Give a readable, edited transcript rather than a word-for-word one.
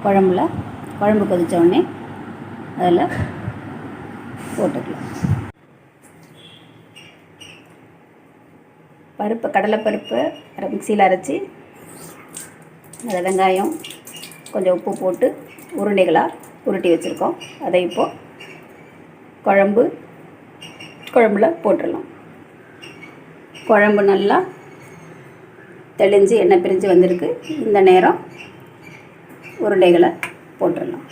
குழம்பு கொதித்த உடனே அதில் போட்டுக்கலாம். கடலைப்பருப்பு மிக்சியில் அரைச்சி அதில் வெங்காயம் கொஞ்சம் உப்பு போட்டு உருண்டைகளாக உருட்டி வச்சுருக்கோம். அதை இப்போது குழம்புல போட்டுடலாம். குழம்பு நல்லா தெளிஞ்சு எண்ணெய் பிரிஞ்சு வந்திருக்கு. இந்த நேரம் உருண்டைகளை போட்டுடலாம்.